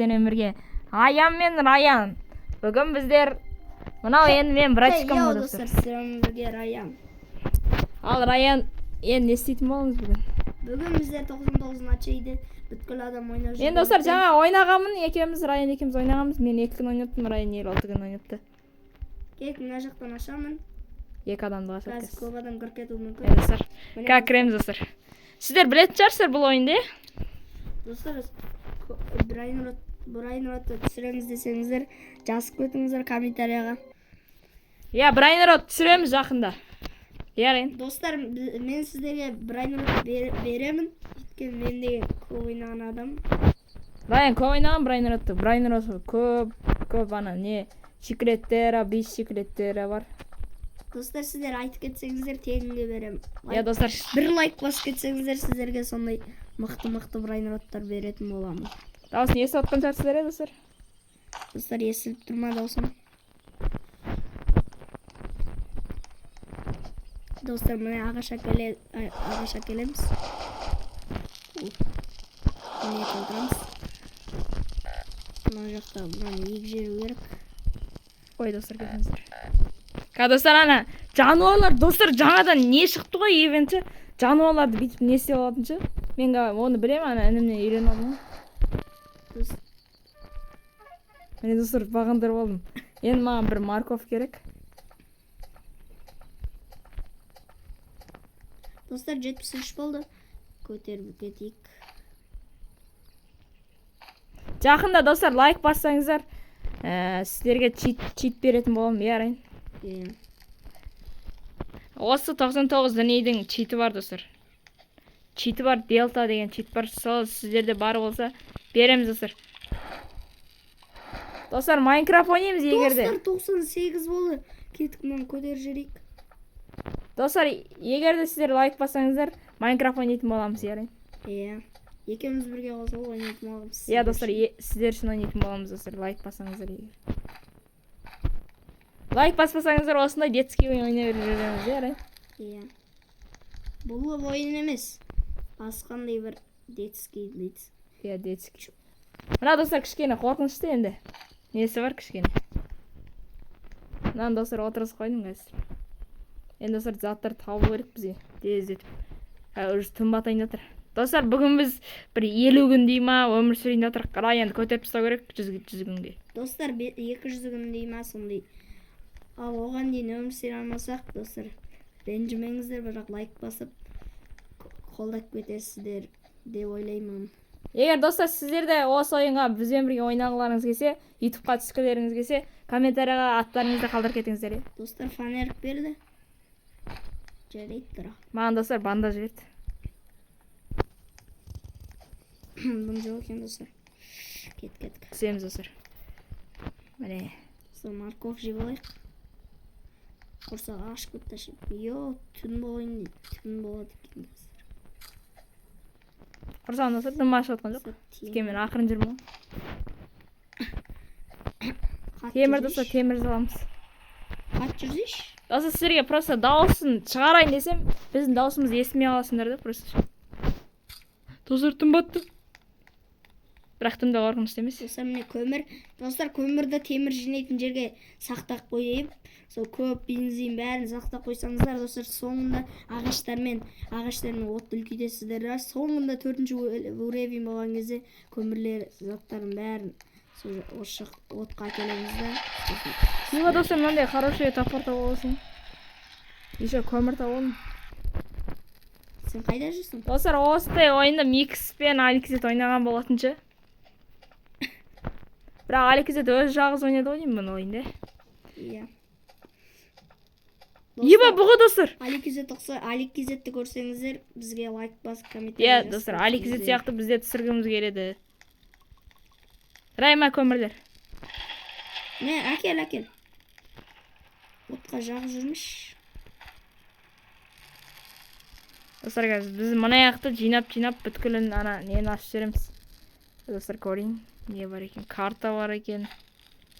сіздермен бірге Аян мен Раян. Бүгін біздер мынау енді мен братикам ғой достар. Сіздермен бірге Раян. Ал Раян енді не істейтін боламыз бүгін? Бүгін біздер 99 ачайды. Бүткіл адам ойнап жүр. Енді достар жаңа ойнағанмын, екеуміз Раян екеуміз ойнағанбыз. Мен 2 күн ойнаттым, Раян 56 күн ойнапты. Кек мына жақтан ашамын. 2 адамды ашады. Қазір көп адам кіріп кетуі мүмкін. Достар, как кіреміз достар. Сіздер білетін шығарсыздар бұл ойынды. Достар, Брайнротты түсіреміз десеңіздер, жазып кетіңіздер комментарияға. Иә, Брайнрот түсіреміз жақында. Иә, достар, мен сіздерге Брайнрот беремін. Өйткені мен де көп ойнаған адам. Раян көп ойнаған Брайнротты. Брайнрот көп ана не секреттері, бес секреттері бар. Достар, сіздер айтып кетсеңіздер тегінге беремін. Иә, достар, бір лайк басып кетсеңіздер сіздерге сондай мықты Брайнроттар беретін боламын. дауысын естіп отқан шығарсыздар, достар. Достар, естіліп тұр ма даусым? Достар, міне ағаш әкелеміз. Міне толтырамыз. Мына жақта мынаны екі жеру керек. Ой, достар, кетіңіздер. Достар, ана жануарлар, достар, жаңадан не шықты ғой ивенті? Жануарларды бүйтіп не істеп алатыншы? Мен оны білемін, ана інімнен үйреніп алдым. Міне достар, бағындырып алдым. Енді маған бір морков керек. Достар, 73 болды. Көтеріп кетейік. Жақында достар, лайк бассаңыздар, сіздерге чит беретін боламын, ярайын. Осы 99 дүниедің читі бар, достар. Читі бар, Delta деген чит бар. Сол сіздерде бар болса, береміз, достар. Достар, Майнкрафт ойнаймыз егерде. Достар, 98 болды. Кетік мұны көтер жүрейік. Достар, егерде сіздер лайк бассаңыздар, Майнкрафт ойнайтын боламыз, ярайын. Иә. Екеуміз бірге қосылып ойнайтын боламыз. Иә, достар, сіздер үшін ойнайтын боламыз, достар. Лайк бассаңыздар егер. Лайк баспасаңыздар, осындай детский ойын ойнай береміз, ярайын. Иә. Бұл ойын емес. Басқандай бір детский дейді. Иә, детский. Мына достар, кішкене қорқынышты енді. Несі бар кішкене. Мынаны достар отырғызып қойдым қазір. Енді достар, заттар табу керек бізге. Тездетіп. Уже түн батайын жатыр. Достар, бүгін біз бір 50 күн дей ма, өмір сүрейін жатыр. Раянды көтеріп тастау керек 100 күнге. Достар, 200 күн дей ма, сондай. Ал оған дейін өмір сүре алмасақ, достар, ренжімеңіздер, бірақ лайк басып қолдап кетесіздер деп ойлаймын. Егер достар, сіздерде осы ойынға бізбен бірге ойнағыларыңыз келсе, YouTube-қа түскілеріңіз келсе, комментарияға аттарыңызды қалдырып кетіңіздер. Достар, фанерік берді. Жарайды тұра. Маған достар бандаж берді. Бұн жоқ екен, достар. Кетік. Түсеміз, достар. Міне. Сол морков жеп алайық. Құрсақ аш көп ташып. Йо, түн болайын дейді. Түн болады екен, достар. Құрсағын достар, дым ашып отқан жоқ. Мен ақырын жүрмін. Темір достар, темір заламыз. Қат жүрсеш? Достар, сіздерге просто дауысын шығарайын десем, біздің дауысымызды естімей қаласыңдар да, просто. Достар, түн батты. Бірақ түнде қорқынышты емес. Достар, міне көмір. Достар, көмірді темір жинайтын жерге сақтап қойып, сол көп бензин бәрін сақтап қойсаңыздар, достар, соңында ағаштармен отты үлкейтесіздер. Соңында 4-ші уровень болған кезде көмірлер заттарын бәрін осы отқа әкелеміздер. Неге достар, мынандай хороший топор тауып аласың? Еще көмір тауып. Сен қайда жүрсің? Достар, осындай ойында Микс пен Аликзет ойнаған болатыншы. Бірақ Аликзет өз жағыз ойнады ойнайын бұны ойында. Иә. Еба бұғы достар. Аликзетті көрсеңіздер, бізге лайк басып комментарий жазыңыздар. Иә, достар, Аликзет сияқты бізде түсіргіміз келеді. Райма көмірлер. Не, әкел. Отқа жағы жүрміш. Достар, біз мұна яқты жинап бүткілін ана нені ашып жеріміз. Достар, көрейін. Не бар екен? Карта бар екен.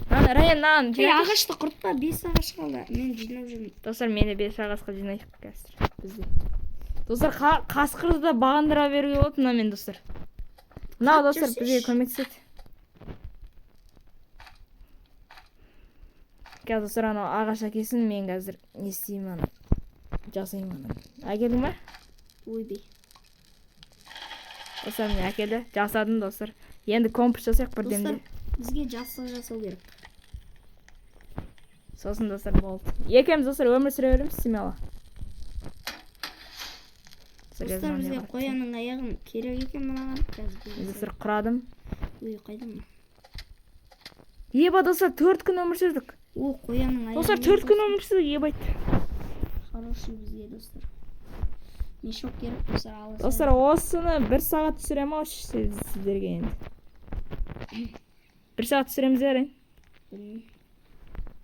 Райан, ағашты құртпа, 5 ағаш қалды. Мен жинап жүрмін. Достар, мені 5 ағашқа жинайық қазір бізде. Достар, қасқырды да бағындыра беруге болады мына мен, достар. Мына достар бізге көмектеседі. Қазір достар анау ағаш әкелсін, мен қазір не істеймін аны. Жасаймын аны. Әкелдің ба? Ойбай. Достар міне әкелді. Жасадым достар. Енді компост жасайық бірдемде. Достар, бізге жасық жасау керек. Сосын достар болды. Екеуміз достар өмір сүре береміз, Семела. Достар, бізге қоянның аяғын керек екен мынаған. Достар құрадым. Ой, қайдам. Еба достар 4 күн өмір сүрдік. О, қоянның аяғын. Достар 4 күн өмір сүрдік, ебайт. Хороший бізге достар. Мешок керек достар, аласың. Достар, осыны 1 сағат түсірем ау сіздерге енді. 1 сағат түсіреміздер,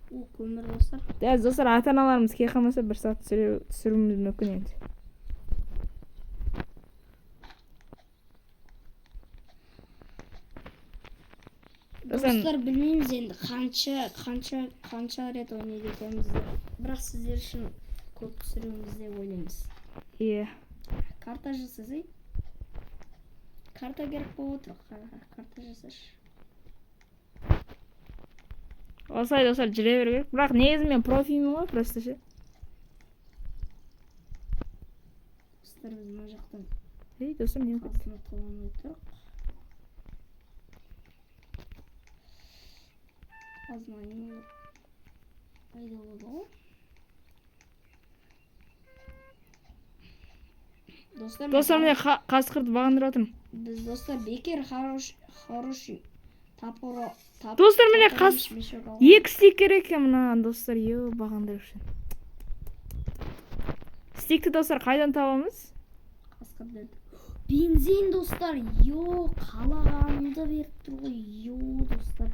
О, көмір достар. Дәл достар, ата-аналарымыз кей қалмаса 1 сағат түсіруіміз мүмкін енді. Достар, білмейміз енді қанша рет ойнайды екенбіз. Бірақ сіздер үшін көп түсіруімізді ойлаймыз. Иә. Карта жасасай. Карта керек болып отыр. Карта жасаш. Осылай достар жүре беру керек. Бірақ негізі мен профимін ғой, просто ше. Достар, біз мына жақтан. Ей, достар, не болып кетті? Қасына қаламай тұрық. Азмайын. Пайда болды ғой. Достар, мен қасқырды бағындырып отырмын. Біз достар бекер хороший топор. Достар, міне 2 стик керек екен мынаған достар, бағындыру үшін. Стикті достар қайдан табамыз? Қасқырды. Бензин достар, қалағанымды беріп тұр ғой, достар.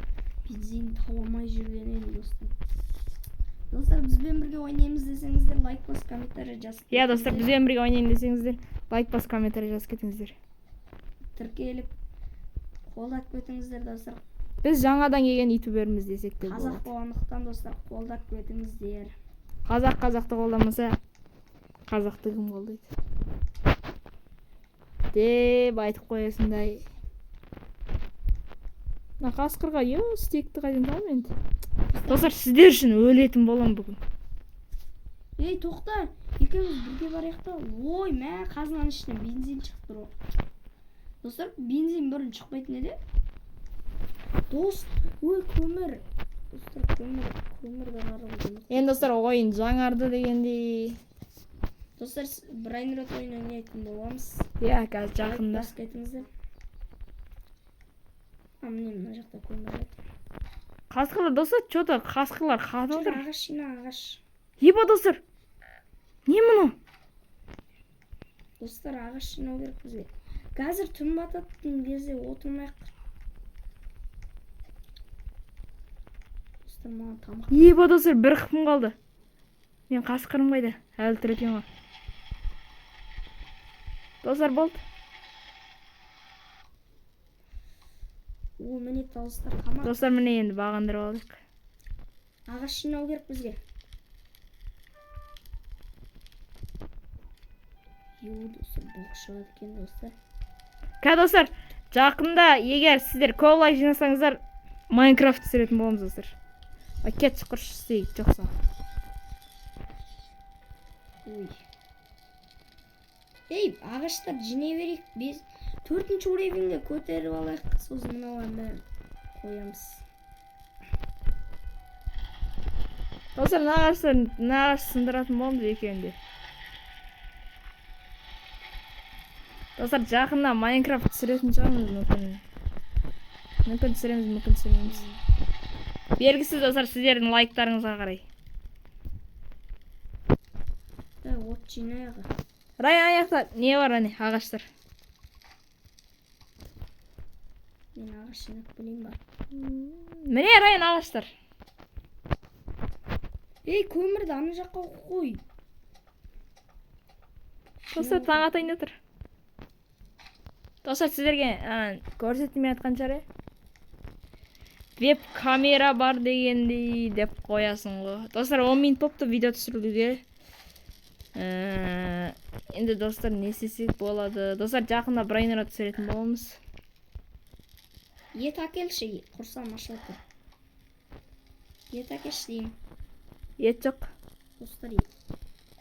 Бензин табамай жүрген еді достар. Достар, бізбен бірге ойнаймыз десеңіздер, лайк бас, комментарий жазып кетіңіздер. Достар, бізбен бірге ойнаймыз десеңіздер, лайк бас, комментарий жазып кетіңіздер. Тіркеліп қолдап кетіңіздер достар. Біз жаңадан келген ютуберміз десек те болады. Қазақ болғандықтан достар, қолдап кетіңіздер. Қазақты қолдамаса, қазақты кім қолдайды? Деп айтып қоясындай. Қасқырға, стекті қайдан табам енді? Достар, сіздер үшін өлетін болам бүгін. Ей, тоқта, екеуміз бірге барайық та. Ой, мә, қазынаның ішінен бензин шығып тұр. Достар, бензин бұрын шықпайтын еді. Ой, көмір. Достар, көмір да қаралды. Енді достар, ойын жаңарды дегендей. Достар, бір рет ойын ойнайтын боламыз. Иә, қазір жақында. Бас кетіңіздер. Міне мына жақта көмір. Қасқырлар достар, что-то қасқырлар қатып отыр. Ағаш жина, ағаш. Еба достар. Не мұны? Достар, ағаш жинау керек бізге. Қазір түн бататын кезде отырмайық. Достар, маған тамақ. Еба достар, бір қым қалды. Мен қасқырым қайда? Әлі тұр екен ғой. Достар, болды. О, міне достар, тамақ. Достар, міне енді бағындырып алдық. Ағаш жинау керек бізге. Достар, балық шығады екен достар. Достар, жақында егер сіздер көп лайк жинасаңыздар, Майнкрафт түсіретін боламыз достар. Кет шықыршы істейік, жоқса. Ой. Ей, ағаштар жинай берейік. 4-ші уровеньге көтеріп алайық. Сосын мыналарды қоямыз. Достар, нағаш сындыратын боламыз екеуінде. Достар, жақында Майнкрафт түсіретін шығармыз мүмкін. Мүмкін түсіреміз, мүмкін түсіреміз. Бергісіз достар, сіздердің лайктарыңызға қарай. От жинайығы. Райан аяқта не бар әне, ағаштар? Мен ағаш жинап білейін бар. Міне Райан ағаштар. Ей, көмірді аны жаққа қой. Достар, таң атайын отыр. Достар, сіздерге көрсетілмей атқан шығар. Веб камера бар дегендей деп қоясың ғой. Достар, 10 минут болыпты видео түсірілуге. Енді достар, не істесек болады? Достар, жақында брайнера түсіретін боламыз. Ет әкелші, құрсам ашылып тұр. ет әкеш деймін. Ет жоқ. Достар,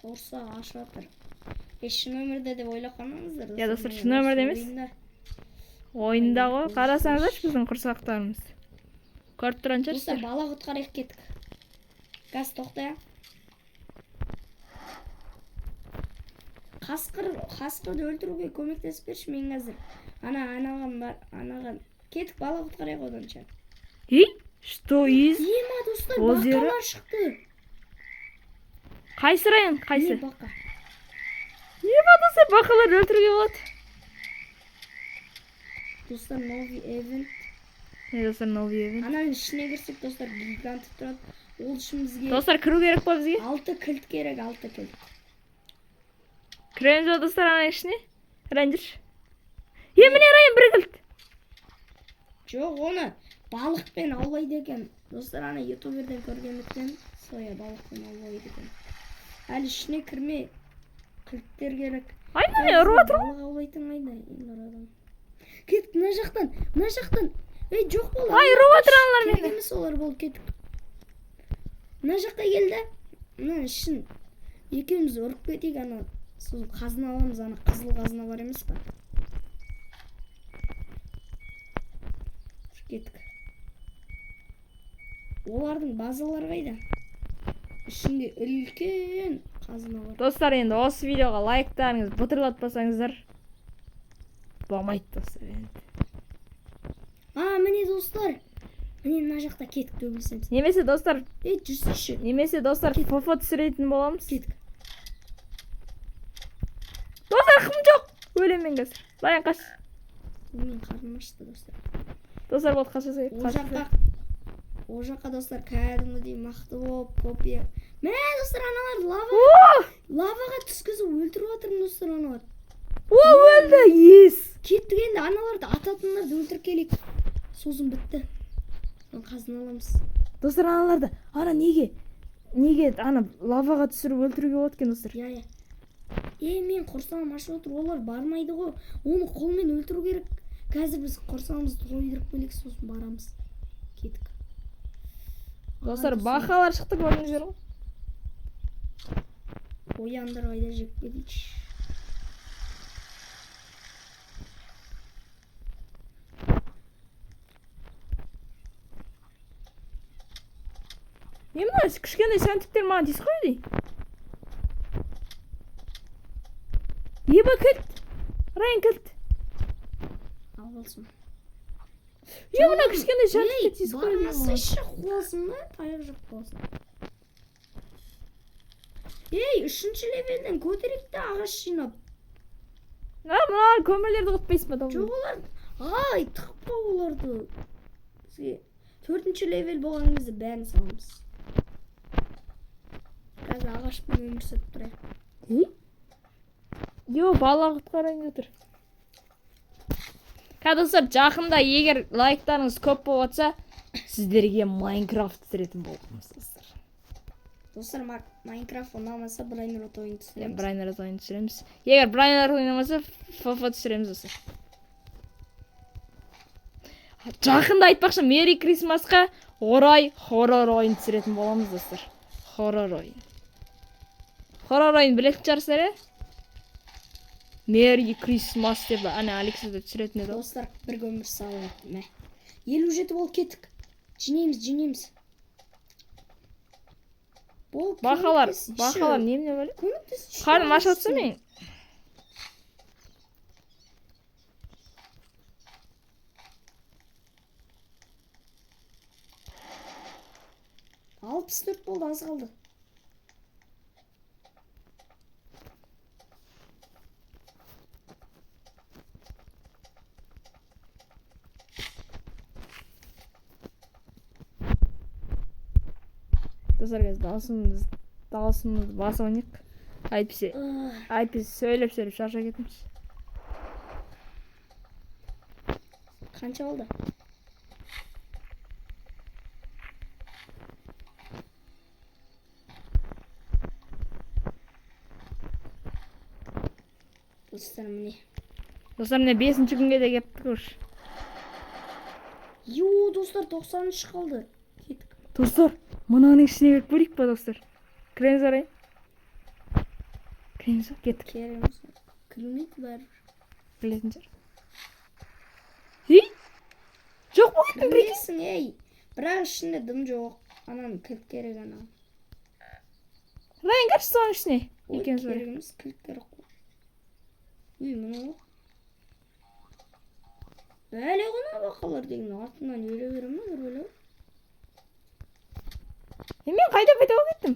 құрсақ ашып жатыр. Шын өмірде деп ойлап қалмаңыздар. Я, достар, шын өмірде емес. Ойында ғой. Қарасаңыздаршы біздің құрсақтарымыз. Көріп тұрған Достар, шығарсыздар. бала құтқарайық кеттік. Газ тоқтай. Қасқырды өлтіруге көмектесіп берші мен қазір. Анаған кеттік, бала құтқарайық оданша. Что из? Ема, достар, Озері? бақалар шықты. Қайсы район? Қайсы? Не бақа? Ема, достар, бақалар өлтіруге болады. Достар, новый эвент. Не, достар, новый event. Ананың ішіне кірсек, достар, гигант тұрады. Ол үшін бізге Достар, кіру керек па бізге? 6 кілт керек, 6 кілт. Кіреміз ба, достар, ананың ішіне? Рейндерші. Міне район бір кілт. Жоқ, оны балықпен аулайды екен. Достар, ана ютуберден көргендіктен соя балықпен аулайды екен. Әлі ішіне кірме. Кілттер керек. Айна, не, ұрып жатыр ғой. Балық аулайтын қайда? Енді ұрадан. Кеттік, мына жақтан. Ей, жоқ бол. Ай, ұрып жатыр аналар мені. Керек емес олар бол, кеттік. Мына жаққа келді. Мына ішін екеуміз ұрып кетейік, ана сол қазына аламыз, ана қызыл қазына бар емес па? Кеттік. Олардың базалары қайда? Ішінде үлкен қазына бар. Достар, енді осы видеоға лайктарыңыз бұтырлатпасаңыздар болмайды, достар. Міне достар. Міне мына жақта кеттік, төгілсеміз. Немесе достар, жүрсейші. фофо түсіретін боламыз. Кеттік. Достар, қым жоқ. Өлем мен қазір. Лайын қаш. Мен қарным ашты, достар. Достар, болды қашасы. Ол жаққа достар кәдімгідей мақты болып, копия. Мә, достар, аналар лаваға түскізіп өлтіріп жатыр, достар, аналар. Өлді, ес. Кеттік енді, аналарды ататындарды өлтіріп келейік. Созым бітті. Қазын аламыз. Достар, аналарды, неге ана лаваға түсіріп өлтіруге болады екен, достар. Я. Мен құрсағым ашып отыр, олар бармайды ғой. Оны қолмен өлтіру керек. Қазір біз құрсағымызды тойдырып келейік, сосын барамыз. Кеттік. Достар, бақалар шықты, көрдіңіздер ғой. Ояндар қайда жеп кетейікші. Мына кішкентай сәнтіктер маған тиіс қойды. Еба кілт. Райын кілт. Ал болсын. Мына кішкентай сәнтіктер тиіс қойды. Бармасайшы қуасың ба? Таяқ жоқ қуасың. Үшінші левелден көтеректі ағаш жинап. Мына көмірлерді құтпайсың ба? Жоқ олар. Тықпа оларды. Бізге 4-ші левел болған кезде бәрін саламыз. Қазір ағашпен өмір сүріп тұрайық. Бала құтқарайын отыр. Достар, жақында егер лайктарыңыз көп болып жатса, сіздерге Майнкрафт түсіретін боламыз, достар. Достар, Майнкрафт ұнамаса, Брайнерот ойын түсіреміз. Брайнерот ойын түсіреміз. Егер Брайнерот ойнамаса, фофо түсіреміз, достар. Жақында айтпақшы, Мери Крисмасқа орай хоррор ойын түсіретін боламыз, достар. Хоррор ойын. Хоррор ойын білетін шығарсыздар, Мери Крисмас деп Алексада түсіретін еді. Достар, бір көмір салып. 57 бол, кеттік. Жинейміз. Бақалар, неміне бөлі? Қарным ашып отса мен. Алпыс 4 болды, аз қалды. Достар, дауысымызды басып ойнайық. Айтпесе сөйлеп шаршап кетеміз. Қанша болды? Достар, міне. Достар, міне 5-ші күнге де кеттік өш. Достар, 93 қалды. Кеттік. Достар, Мынаның ішіне кіріп көрейік па достар? Кіреміз арайын. Кіреміз ба? Кеттік. Кереміз. Кірмейді бәрі. Білетін шығар. Ей! Жоқ па кеттің бір Кірмейсің, ей. Бірақ ішінде дым жоқ. Анан кілт керек анан. Райын кірші соның ішіне. Екеміз бар. Кереміз кілт керек қой. Үй, мұны. Әлі ғана бақалар деген артынан өре берем ма, бір бөлі? Мен қайда пайда болып кеттім?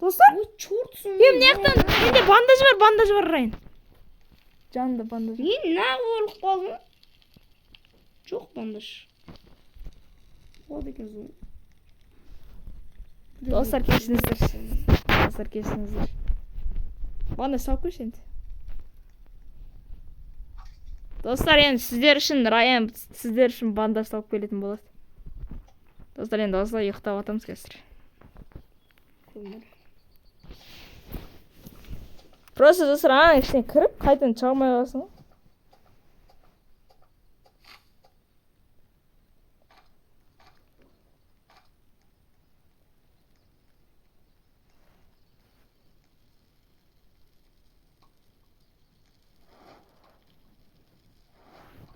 Достар? Ой, чортсың. Мына жақтан менде бандаж бар Райын. Жанында бандаж. Мен нақ болып қалдым. Жоқ бандаж. Болады екен соң. Достар кешіңіздер. Бандаж салып көрші енді. Достар, енді сіздер үшін Райан сіздер үшін бандаж салып келетін болады. Достар, енді осылай ұйықтап атамыз қазір. Просто достар, ананың ішіне кіріп, қайтадан шыға алмай қаласың ғой.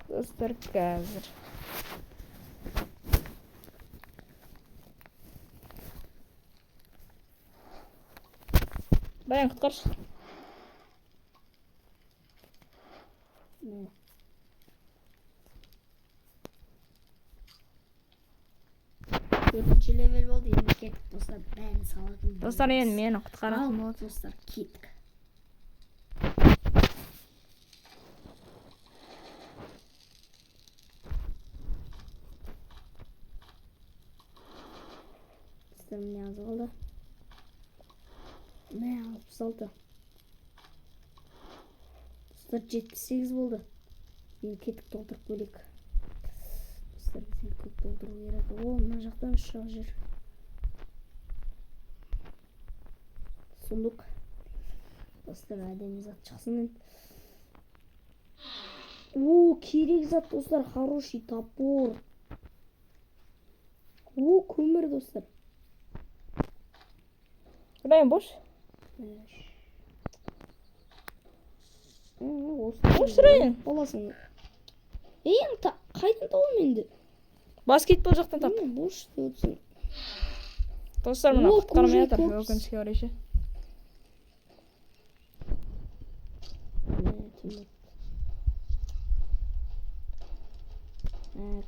Достар, қазір. Баян құтқаршы. Төртінші левел болды, енді кеттік достар, бәрін салатын. Достар, енді мені құтқаратын Ал, болады. достар, кеттік. Достар, міне аз қалды. Міне 66. Достар, 78 болды. Енді кеттік толтырып бөлек. Достар, бізге көп толтыру керек. О, мына жақтан ұшақ жер. Сундук. Достар, әдемі зат шықсын. О, керек зат достар, хороший топор. О, көмір достар. Райан бош. Бош Райан. Боласың. Енді қайдан табам енді? Баскетбол жақтан тап. Бош деп отырсың. Достар, мына О, құтқармай көжек жатыр. корпус. Өкінішке орай ше.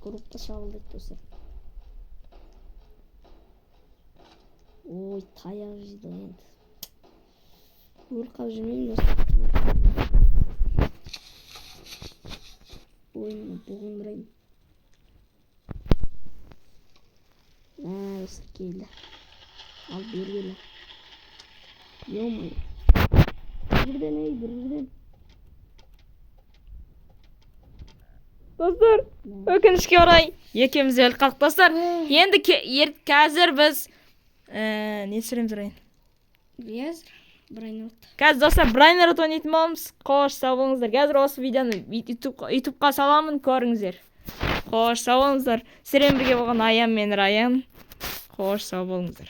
Группа шабылды достар. Ой, таяқ жейді енді. Өрқап жүрмеймін достар. Ой, мені бұғындырайын. Осы келді. Ал бергелі. Ё-май. Бірден. Достар, өкінішке орай екеуміз өліп қалдық достар. Енді қазір біз не түсіреміз Райан? Қазір достар Брайнер ойнайтын боламыз. Қош сау болыңыздар. Қазір осы видеоны ютубқа саламын, көріңіздер. Қош сау болыңыздар. Сіздермен бірге болған Аян мен Райан. Қош сау болыңыздар.